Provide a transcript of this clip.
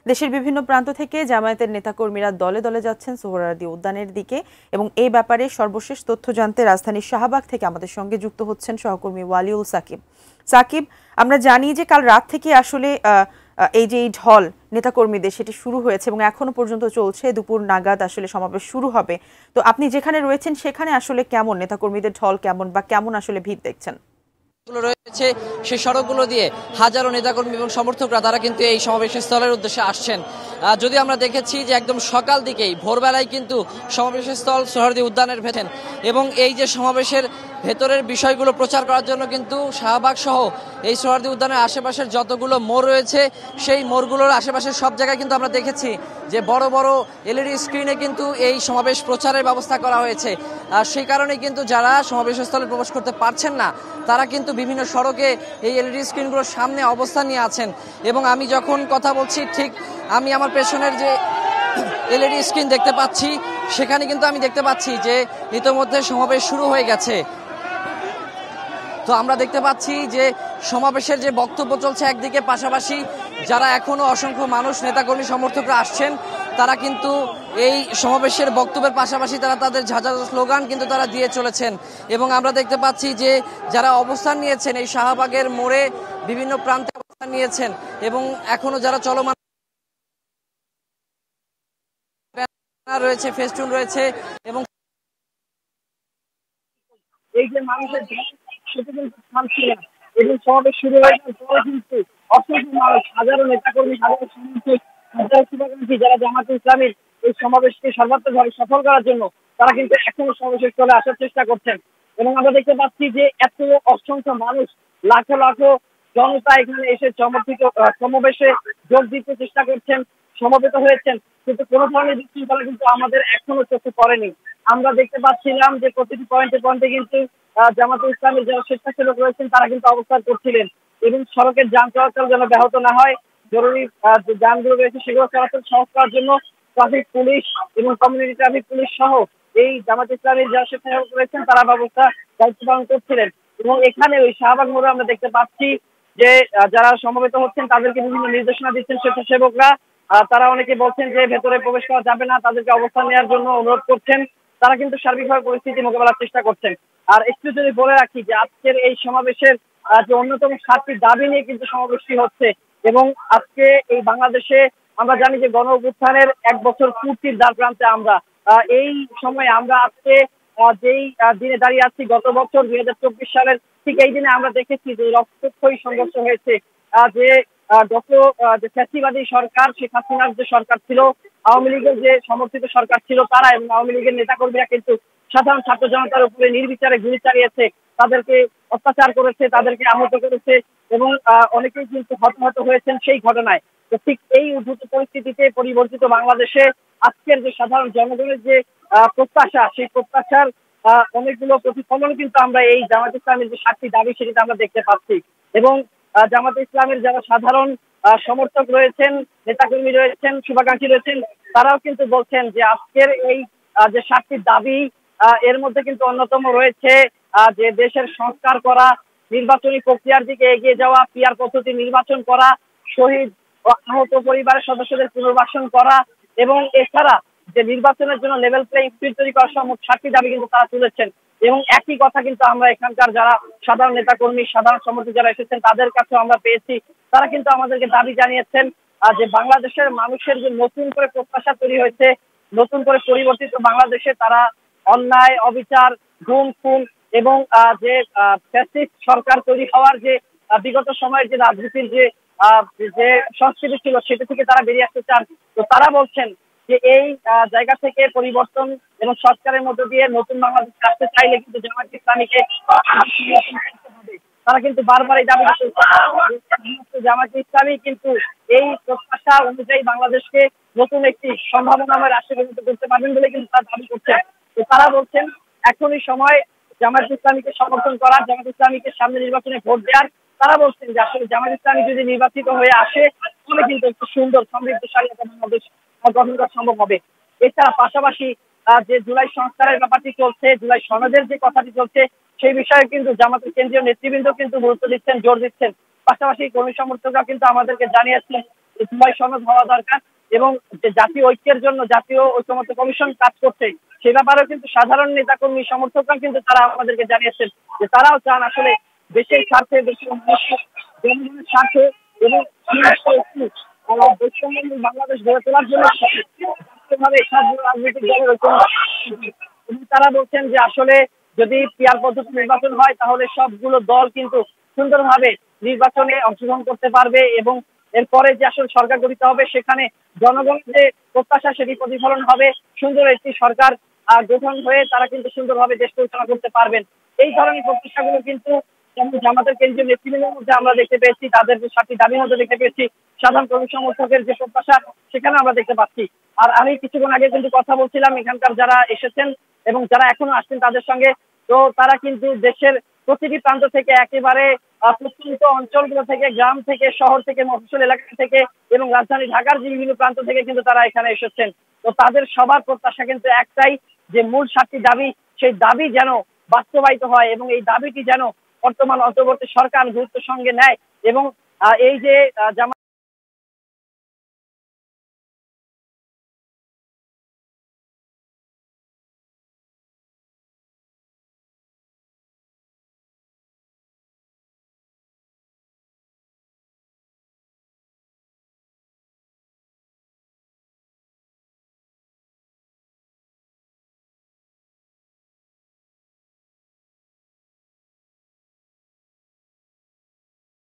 দেশের বিভিন্ন প্রান্ত থেকে জামায়াতের নেতাকর্মীরা দলে দলে যাচ্ছেন সোহরাওয়ার্দী উদ্যানের দিকে এবং এই ব্যাপারে সর্বশেষ তথ্য জানতে রাজধানীর শাহবাগ থেকে আমাদের সঙ্গে যুক্ত হচ্ছেন সহকর্মী ওয়ালিউল সাকিব। সাকিব, আমরা জানি যে কাল রাত থেকে আসলে এই যে ঢল নেতাকর্মীদের সেটি শুরু হয়েছে এবং এখনো পর্যন্ত চলছে, দুপুর নাগাদ আসলে সমাবেশ শুরু হবে। তো আপনি যেখানে রয়েছেন সেখানে আসলে কেমন নেতাকর্মীদের ঢল কেমন বা কেমন আসলে ভিড় দেখছেন? রয়েছে সেই সড়কগুলো দিয়ে হাজারো নেতাকর্মী এবং সমর্থকরা তারা কিন্তু এই সমাবেশ স্থলের উদ্দেশ্যে আসছেন। যদি আমরা দেখেছি যে একদম সকাল দিকেই ভোরবেলায় কিন্তু সমাবেশ স্থল সোহরাওয়ার্দী উদ্যানের ভেতর এবং এই যে সমাবেশের ভেতরের বিষয়গুলো প্রচার করার জন্য কিন্তু শাহবাগ সহ এই সোহরাওয়ার্দী উদ্যানের আশেপাশের যতগুলো মোড় রয়েছে সেই মোড়গুলোর আশেপাশের সব জায়গায় কিন্তু আমরা দেখেছি যে বড় বড় এলইডি স্ক্রিনে কিন্তু এই সমাবেশ প্রচারের ব্যবস্থা করা হয়েছে। সেই কারণে কিন্তু যারা সমাবেশ স্থলে প্রবেশ করতে পারছেন না তারা কিন্তু বিভিন্ন সড়কে এই এলইডি স্ক্রিনগুলোর সামনে অবস্থান নিয়ে আছেন। এবং আমি যখন কথা বলছি ঠিক আমি আমার পেছনের যে এলইডি স্ক্রিন দেখতে পাচ্ছি সেখানে কিন্তু আমি দেখতে পাচ্ছি যে ইতোমধ্যে সমাবেশ শুরু হয়ে গেছে। তো আমরা দেখতে পাচ্ছি যে সমাবেশের যে বক্তব্য চলছে একদিকে, পাশাপাশি যারা এখনো অসংখ্য মানুষ নেতাকর্মী সমর্থকরা আসছেন তারা কিন্তু এই সমাবেশের বক্তব্যের পাশাপাশি তারা তাদের ঝাঁঝালো স্লোগান কিন্তু তারা দিয়ে চলেছেন। এবং আমরা দেখতে পাচ্ছি যে যারা অবস্থান নিয়েছেন এই শাহবাগের মোড়ে বিভিন্ন প্রান্তে অবস্থান নিয়েছেন এবং এখনো যারা চলমান রয়েছে, ফেস্টুন রয়েছে এবং এই যে মানুষের সেটা কিন্তু থামছে না এবং সমাবেশ শুরু হয়ে যাওয়ার পরে কিন্তু অসংখ্য মানুষ, হাজারো নেতাকর্মী, হাজারো সমর্থক, হাজারো শুভাকাঙ্ক্ষী যারা জামায়াতে ইসলামীর এই সমাবেশকে সর্বাত্মকভাবে সফল করার জন্য তারা কিন্তু এখনো সমাবেশে চলে আসার চেষ্টা করছেন। এবং আমরা দেখতে পাচ্ছি যে এত অসংখ্য মানুষ, লাখো লাখো জনতা এখানে এসে সমাবেশে যোগ দিতে চেষ্টা করছেন, সমবেত হয়েছেন, কিন্তু কোনো ধরনের বিশৃঙ্খলা কিন্তু আমাদের এখনো চোখে পড়েনি। আমরা দেখতে পাচ্ছিলাম যে প্রতিটি পয়েন্টে পয়েন্টে কিন্তু জামায়াতে ইসলামের যারা স্বেচ্ছাসেবক রয়েছেন তারা কিন্তু অবস্থান করছিলেন এবং সড়কের যান চলাচল যেন ব্যাহত না হয়, জরুরি যে যানগুলো রয়েছে সেগুলো চলাচল সহজ করার জন্য ট্রাফিক পুলিশ এবং কমিউনিটি ট্রাফিক পুলিশ সহ এই জামায়াতে ইসলামের যারা স্বেচ্ছাসেবক রয়েছেন তারা ব্যবস্থা দায়িত্ব পালন করছিলেন। এবং এখানে ওই শাহবাগ মোড়ে আমরা দেখতে পাচ্ছি যে যারা সমবেত হচ্ছেন তাদেরকে বিভিন্ন নির্দেশনা দিচ্ছেন স্বেচ্ছাসেবকরা। তারা অনেকে বলছেন যে ভেতরে প্রবেশ করা যাবে না, তাদেরকে অবস্থান নেওয়ার জন্য অনুরোধ করছেন। তারা কিন্তু সার্বিকভাবে পরিস্থিতি মোকাবেলার চেষ্টা করছেন। আর একটু যদি বলে রাখি যে আজকের এই সমাবেশের যে অন্যতম 7টি দাবি নিয়ে কিন্তু সমাবেশটি হচ্ছে এবং আজকে এই বাংলাদেশে আমরা জানি যে গণ অভ্যুত্থানের 1 বছর পূর্তির দ্বার প্রান্তে আমরা এই সময় আমরা আজকে যেই দিনে দাঁড়িয়ে আছি, গত বছর 2024 সালের ঠিক এই দিনে আমরা দেখেছি যে রক্তক্ষয়ী সংঘর্ষ হয়েছে। যে গত যে ফ্যাসিবাদী সরকার, শেখ হাসিনার যে সরকার ছিল, আওয়ামী লীগের যে সমর্থিত সরকার ছিল তারা এবং আওয়ামী লীগের নেতাকর্মীরা কিন্তু সাধারণ ছাত্র জনতার উপরে নির্বিচারে গুলি চালিয়েছে, তাদেরকে অত্যাচার করেছে, তাদেরকে আহত করেছে এবং অনেকেই কিন্তু হতাহত হয়েছেন সেই ঘটনায়। তো ঠিক এই উদ্ভূত পরিস্থিতিতে পরিবর্তিত বাংলাদেশে আজকের যে সাধারণ জনগণের যে প্রত্যাশা, সেই প্রত্যাশার অনেকগুলো প্রতিফলন কিন্তু আমরা এই জামায়াতে ইসলামের যে 7টি দাবি সেটিতে আমরা দেখতে পাচ্ছি। এবং জামায়াতে ইসলামের যারা সাধারণ সমর্থক রয়েছেন, নেতাকর্মী রয়েছেন, শুভাকাঙ্ক্ষী রয়েছেন, তারাও কিন্তু বলছেন যে আজকের এই যে 7টি দাবি এর মধ্যে কিন্তু অন্যতম রয়েছে যে দেশের সংস্কার করা, নির্বাচনী প্রক্রিয়ার দিকে এগিয়ে যাওয়া, পিআর পদ্ধতি নির্বাচন করা, শহীদ ও আহত পরিবারের সদস্যদের পুনর্বাসন করা এবং এছাড়া যে নির্বাচনের জন্য লেভেল প্লেইং ফিল্ড তৈরি করা সহ 7টি দাবি কিন্তু তারা তুলেছেন। এবং একই কথা কিন্তু আমরা এখানকার যারা সাধারণ নেতাকর্মী, সাধারণ সমর্থক যারা এসেছেন তাদের কাছেও আমরা পেয়েছি। তারা কিন্তু আমাদেরকে দাবি জানিয়েছেন যে বাংলাদেশের মানুষের যে নতুন করে প্রত্যাশা তৈরি হয়েছে, নতুন করে পরিবর্তিত বাংলাদেশে তারা অন্যায়, অবিচার, গুম খুন এবং যে ফ্যাসিস্ট সরকার তৈরি হওয়ার যে বিগত সময়ের যে রাজনীতির যে সংস্কৃতি ছিল সেটা থেকে তারা বেরিয়ে আসতে চান। তো তারা বলছেন যে এই জায়গা থেকে পরিবর্তন এবং সংস্কারের মধ্য দিয়ে নতুন বাংলাদেশ আসতে চাইলে কিন্তু জামায়াতে ইসলামীকে তারা কিন্তু বারবার এই দাবি করছে। জামায়াতে ইসলামী কিন্তু এই প্রত্যাশা অনুযায়ী বাংলাদেশকে নতুন একটি সম্ভাবনাময় রাষ্ট্রে পরিণত করতে পারবেন বলে কিন্তু তারা দাবি করছেন। তো তারা বলছেন এখনই সময় জামায়াতে ইসলামীকে সমর্থন করা, জামায়াতে ইসলামীকে সামনে নির্বাচনে ভোট দেওয়ার। তারা বলছেন যে আসলে জামায়াতে ইসলামী যদি নির্বাচিত হয়ে আসে তাহলে কিন্তু একটি সুন্দর সমৃদ্ধশালী একটা বাংলাদেশ গঠন করা সম্ভব হবে। এছাড়া পাশাপাশি যে জুলাই সংস্কারের ব্যাপারটি চলছে, জুলাই সনদের যে কথাটি চলছে সেই বিষয়ে কিন্তু জামাতের কেন্দ্রীয় নেতৃবৃন্দ কিন্তু গুরুত্ব দিচ্ছেন, জোর দিচ্ছেন। পাশাপাশি কর্মী সমর্থকরা কিন্তু আমাদেরকে জানিয়েছেন সময় সনদ হওয়া দরকার এবং যে জাতীয় ঐক্যের জন্য জাতীয় ঐক্যমত্য কমিশন কাজ করছে সে ব্যাপারেও কিন্তু সাধারণ নেতাকর্মী সমর্থকরা কিন্তু তারা আমাদেরকে জানিয়েছেন যে তারাও চান আসলে দেশের স্বার্থে দেশের মানুষের জনগণের স্বার্থে এবং দেশসম্বন্ধী বাংলাদেশ গড়ে তোলার জন্য ভাবে সব রাজনৈতিক দলের এবং তারা বলছেন যে আসলে যদি পিয়ার পদ্ধতি নির্বাচন হয় তাহলে সবগুলো দল কিন্তু সুন্দরভাবে নির্বাচনে অংশগ্রহণ করতে পারবে এবং এরপরে যে আসলে সরকার গঠিত হবে সেখানে জনগণের যে প্রত্যাশা সেটি প্রতিফলন হবে, সুন্দর একটি সরকার গঠন হয়ে তারা কিন্তু সুন্দরভাবে দেশ পরিচালনা করতে পারবেন। এই ধরনের প্রত্যাশাগুলো কিন্তু জামাতের কেন্দ্রীয় নেতৃবৃন্দের মধ্যে আমরা দেখতে পেয়েছি, তাদের যে 7টি দাবির মধ্যে দেখতে পেয়েছি, সাধারণ কর্মী সমর্থকের যে প্রত্যাশা সেখানে আমরা দেখতে পাচ্ছি। আর আমি কিছুক্ষণ আগে কিন্তু কথা বলছিলাম এখানকার যারা এসেছেন এবং যারা এখনো আসছেন তাদের সঙ্গে, তো তারা কিন্তু দেশের প্রতিটি প্রান্ত থেকে একেবারে প্রত্যন্ত অঞ্চলগুলো থেকে, গ্রাম থেকে, শহর থেকে, মফস্বল এলাকা থেকে এবং রাজধানী ঢাকার যে বিভিন্ন প্রান্ত থেকে কিন্তু তারা এখানে এসেছেন। তো তাদের সবার প্রত্যাশা কিন্তু একটাই, যে মূল 7টি দাবি, সেই দাবি যেন বাস্তবায়িত হয় এবং এই দাবিটি যেন বর্তমান অন্তর্বর্তী সরকার গুরুত্বের সঙ্গে নেয় এবং এই যে জামাত